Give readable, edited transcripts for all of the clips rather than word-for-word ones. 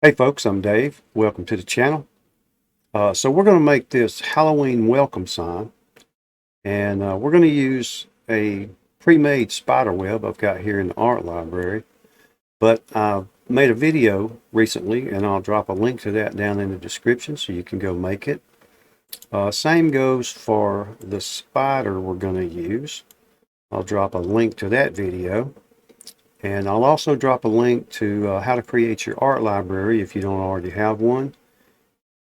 Hey folks, I'm Dave. Welcome to the channel. So we're going to make this Halloween welcome sign, and we're going to use a pre-made spider web I've got here in the art library. But I made a video recently, and I'll drop a link to that down in the description so you can go make it. Same goes for the spider we're going to use. I'll drop a link to that video. And I'll also drop a link to how to create your art library if you don't already have one.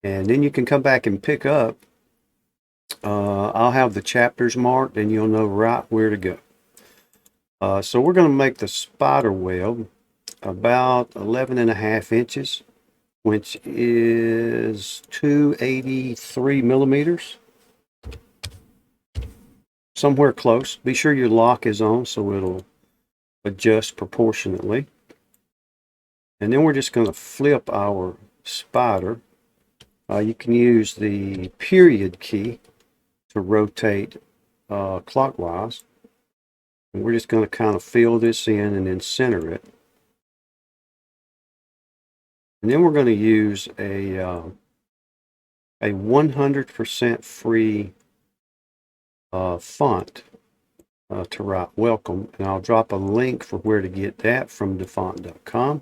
And then you can come back and pick up. I'll have the chapters marked and you'll know right where to go. So we're going to make the spider web about 11.5 inches, which is 283 millimeters. Somewhere close. Be sure your lock is on so it'll adjust proportionately. And then we're just going to flip our spider. You can use the period key to rotate clockwise. And we're just going to kind of fill this in and then center it. And then we're going to use a 100% free font to write welcome. And I'll drop a link for where to get that from dafont.com.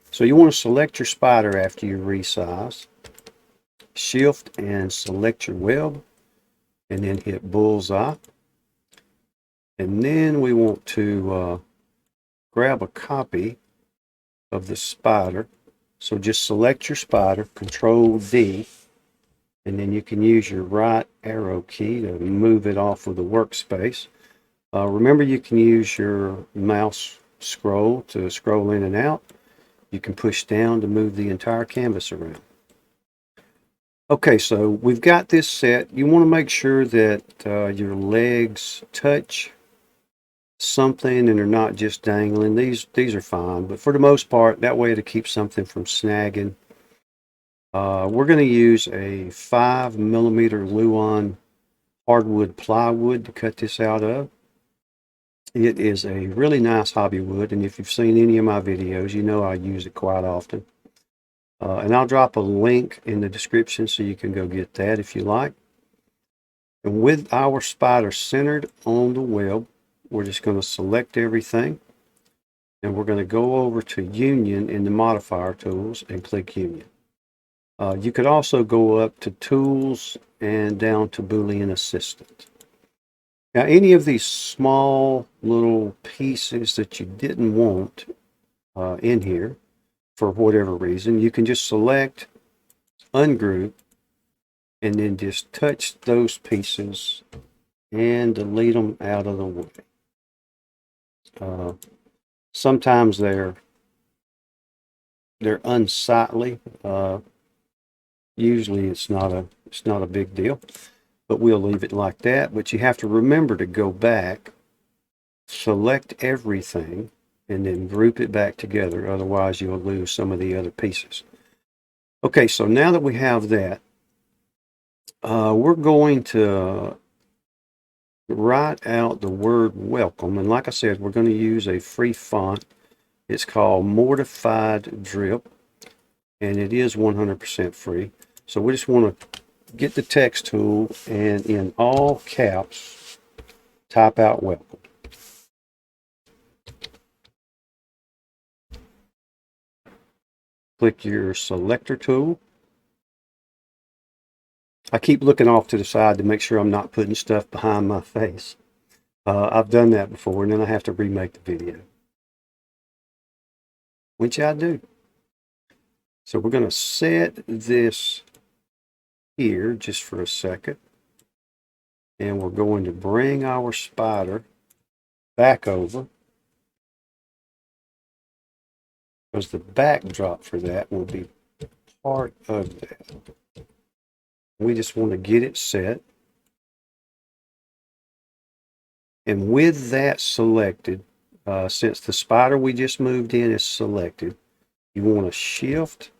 So you want to select your spider after you resize. Shift and select your web, and then hit bullseye. And then we want to grab a copy of the spider. So just select your spider, Control D, and then you can use your right arrow key to move it off of the workspace. Remember, you can use your mouse scroll to scroll in and out. You can push down to move the entire canvas around. Okay, so we've got this set. You want to make sure that your legs touch something and they're not just dangling. These are fine, but for the most part, that way to keep something from snagging. We're going to use a 5mm Luan hardwood plywood to cut this out of. It is a really nice hobby wood, and if you've seen any of my videos, you know I use it quite often. And I'll drop a link in the description so you can go get that if you like. And with our spider centered on the web, we're just going to select everything. And we're going to go over to Union in the modifier tools and click Union. You could also go up to Tools and down to Boolean Assistant. Now, any of these small little pieces that you didn't want in here, for whatever reason, you can just select, ungroup, and then just touch those pieces and delete them out of the way. Sometimes they're unsightly. Usually it's not a big deal, but we'll leave it like that. But you have to remember to go back, select everything, and then group it back together. Otherwise, you'll lose some of the other pieces. Okay, so now that we have that, we're going to write out the word welcome. And like I said, we're going to use a free font. It's called Mortified Drip, and it is 100% free. So we just want to get the text tool and in all caps, type out welcome. Click your selector tool. I keep looking off to the side to make sure I'm not putting stuff behind my face. I've done that before, and then I have to remake the video, which I do. So we're going to set this here just for a second, and we're going to bring our spider back over, because the backdrop for that will be part of that. We just want to get it set. And with that selected, since the spider we just moved in is selected, you want to shift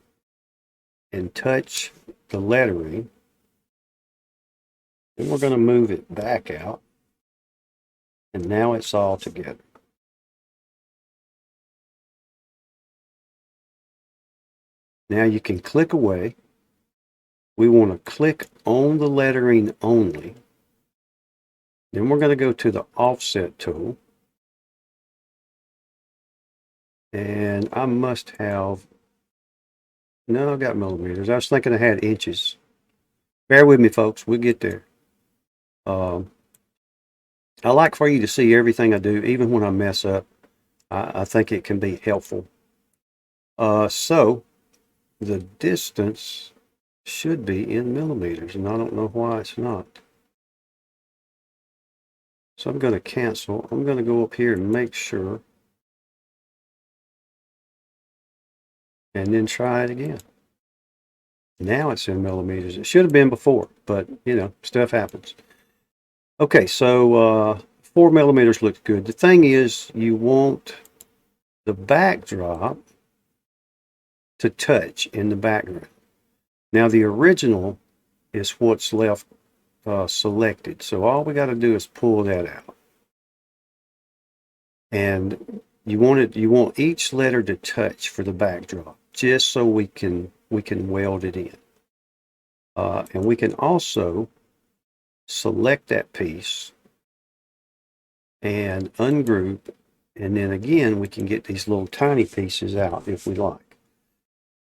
and touch the lettering. Then we're going to move it back out. And now it's all together. Now you can click away. We want to click on the lettering only. Then we're going to go to the offset tool. And I must have, no, I got millimeters. I was thinking I had inches. Bear with me, folks. We'll get there. I like for you to see everything I do, even when I mess up. I think it can be helpful. So the distance should be in millimeters, and I don't know why it's not. So I'm going to cancel. I'm going to go up here and make sure, and then try it again. Now it's in millimeters. It should have been before, but you know, stuff happens. Okay, so 4 millimeters looks good. The thing is, you want the backdrop to touch in the background. Now the original is what's left selected. So all we got to do is pull that out. And you want each letter to touch for the backdrop, just so we can weld it in. And we can also select that piece and ungroup, and then again we can get these little tiny pieces out if we like.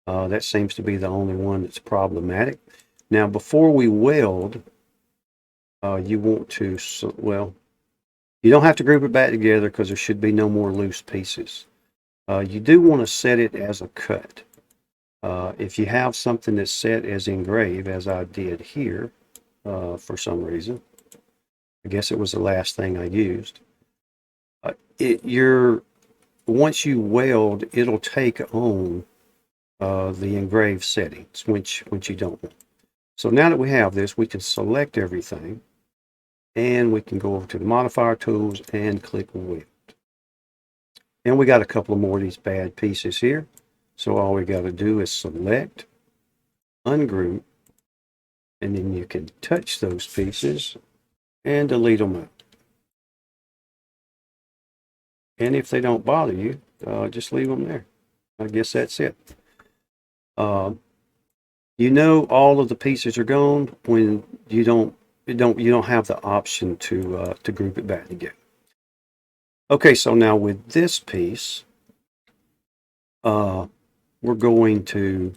That seems to be the only one that's problematic. Now before we weld, you want to, well, you don't have to group it back together because there should be no more loose pieces. You do want to set it as a cut. If you have something that's set as engrave, as I did here, for some reason, I guess it was the last thing I used. Once you weld, it'll take on the engraved settings, which you don't want. So now that we have this, we can select everything, and we can go over to the modifier tools and click weld. And we got a couple of more of these bad pieces here. So all we got to do is select, ungroup, and then you can touch those pieces and delete them out. And if they don't bother you, just leave them there. I guess that's it. You know all of the pieces are gone when you don't have the option to group it back together. Okay, so now with this piece, we're going to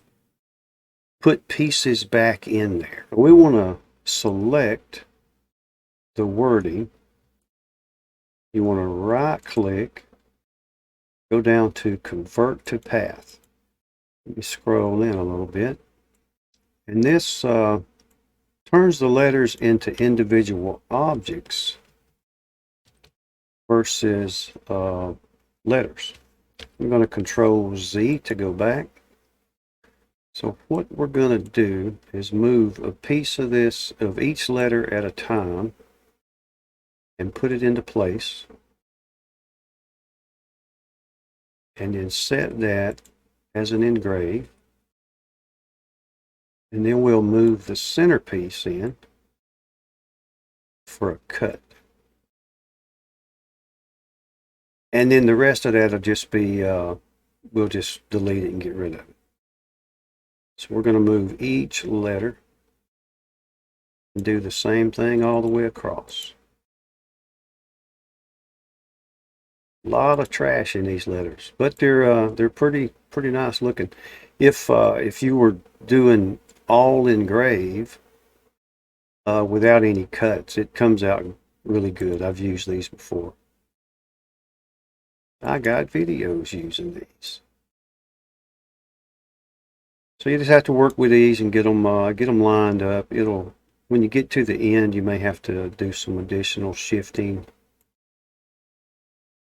put pieces back in there. We want to select the wording. You want to right click, go down to convert to path. Let me scroll in a little bit. And this turns the letters into individual objects versus letters. I'm going to Control Z to go back. So what we're going to do is move a piece of this, of each letter at a time, and put it into place. And then set that as an engrave. And then we'll move the centerpiece in for a cut. And then the rest of that will just be, we'll just delete it and get rid of it. So we're going to move each letter and do the same thing all the way across. A lot of trash in these letters, but they're pretty nice looking. If you were doing all engrave without any cuts, it comes out really good. I've used these before. I got videos using these. So you just have to work with these and get them lined up. When you get to the end, you may have to do some additional shifting,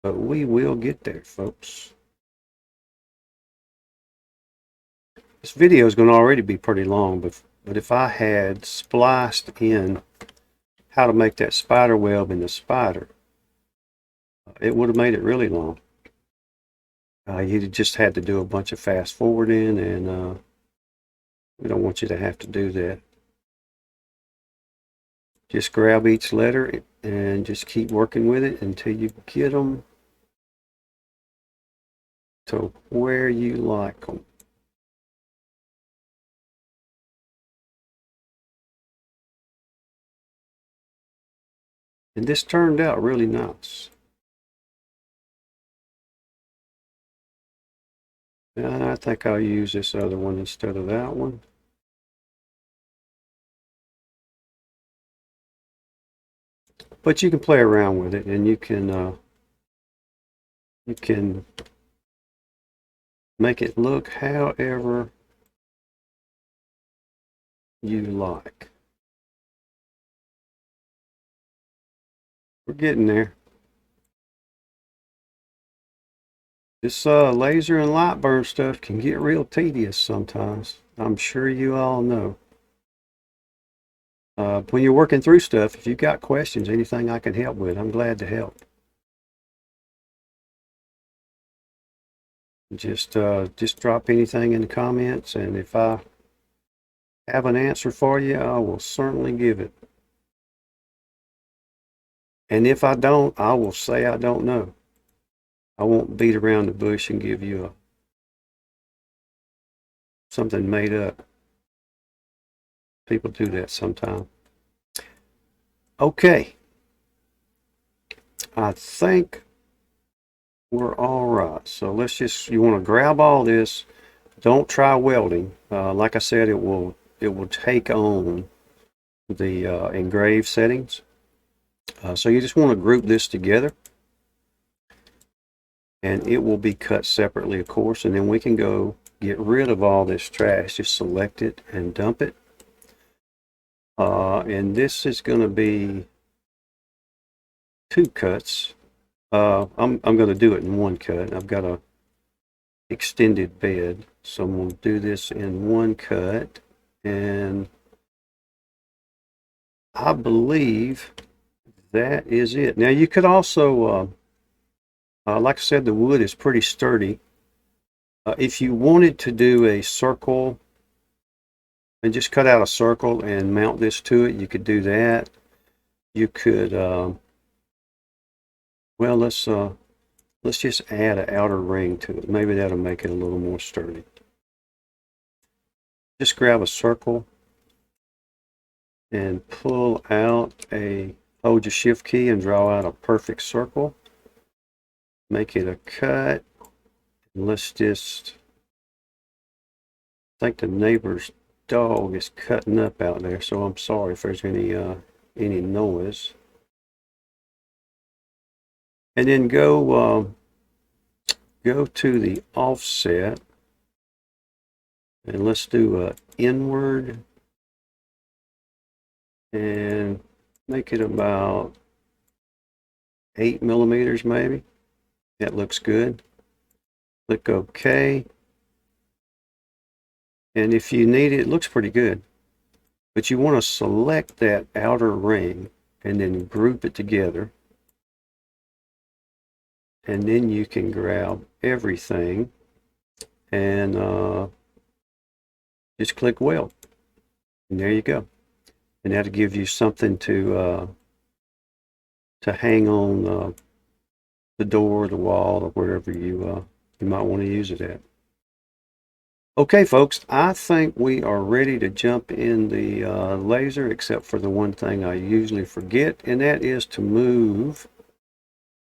but we will get there, folks. This video is going to already be pretty long, but if I had spliced in how to make that spider web in the spider, it would have made it really long. You just had to do a bunch of fast forwarding, and we don't want you to have to do that. Just grab each letter and just keep working with it until you get them to where you like them. And this turned out really nice. I think I'll use this other one instead of that one. But you can play around with it, and you can make it look however you like. We're getting there. This laser and Lightburn stuff can get real tedious sometimes. I'm sure you all know. When you're working through stuff, if you've got questions, anything I can help with, I'm glad to help. Just drop anything in the comments, and if I have an answer for you, I will certainly give it. And if I don't, I will say I don't know. I won't beat around the bush and give you something made up. People do that sometimes. Okay. I think we're all right. So let's you want to grab all this. Don't try welding. Like I said, it will take on the engraved settings. So you just want to group this together, and it will be cut separately, of course, and then we can go get rid of all this trash. Just select it and dump it. And this is going to be 2 cuts. I'm going to do it in 1 cut. I've got a extended bed, so I'm going to do this in 1 cut, and I believe that is it. Now you could also, like I said, the wood is pretty sturdy. If you wanted to do a circle and just cut out a circle and mount this to it, you could do that. You could, well, let's just add an outer ring to it. Maybe that'll make it a little more sturdy. Just grab a circle and pull out hold your shift key and draw out a perfect circle. Make it a cut. And let's just, I think the neighbor's dog is cutting up out there, so I'm sorry if there's any noise. And then go to the offset, and let's do inward, and make it about 8 millimeters maybe. That looks good. Click OK. And if you need it, it looks pretty good. But you want to select that outer ring and then group it together. And then you can grab everything and just click weld. And there you go. And that'll give you something to hang on the door, the wall, or wherever you might want to use it at. Okay, folks, I think we are ready to jump in the laser, except for the one thing I usually forget, and that is to move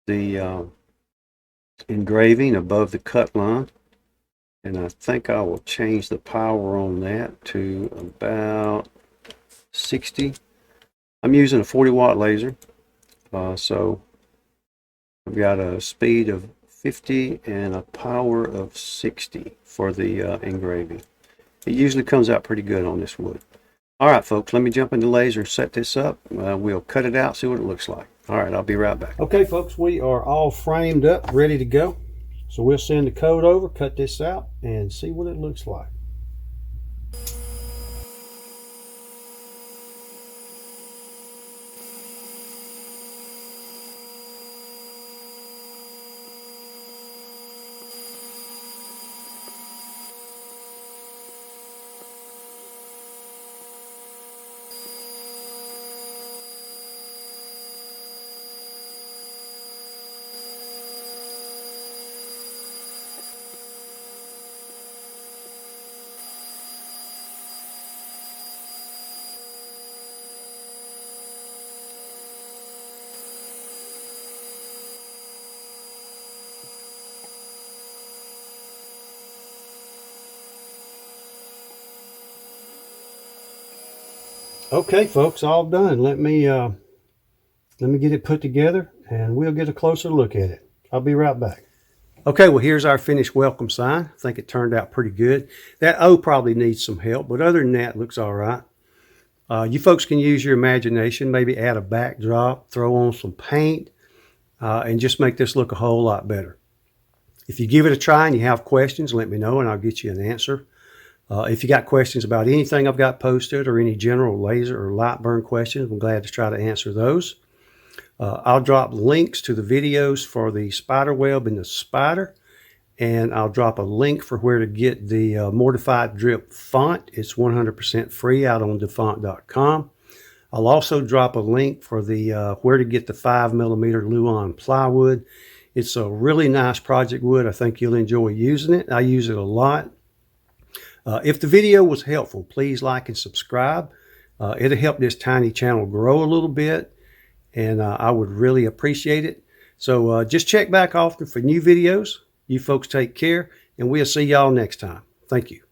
the engraving above the cut line. And I think I will change the power on that to about 60. I'm using a 40-watt laser, so I've got a speed of 50 and a power of 60 for the engraving. It usually comes out pretty good on this wood. All right, folks, let me jump in the laser and set this up. We'll cut it out, see what it looks like. All right, I'll be right back. Okay, folks, we are all framed up, ready to go. So we'll send the code over, cut this out, and see what it looks like. Okay, folks, all done. Let me get it put together, and we'll get a closer look at it. I'll be right back. Okay, well, here's our finished welcome sign. I think it turned out pretty good. That O probably needs some help, but other than that, it looks all right. You folks can use your imagination, maybe add a backdrop, throw on some paint, and just make this look a whole lot better. If you give it a try and you have questions, let me know and I'll get you an answer. If you got questions about anything I've got posted or any general laser or Lightburn questions, I'm glad to try to answer those. I'll drop links to the videos for the spider web and the spider, and I'll drop a link for where to get the Mortified Drip font. It's 100% free out on dafont.com. I'll also drop a link for the where to get the 5mm Luan plywood. It's a really nice project wood. I think you'll enjoy using it. I use it a lot. If the video was helpful, please like and subscribe. It'll help this tiny channel grow a little bit, and I would really appreciate it. So just check back often for new videos. You folks take care, and we'll see y'all next time. Thank you.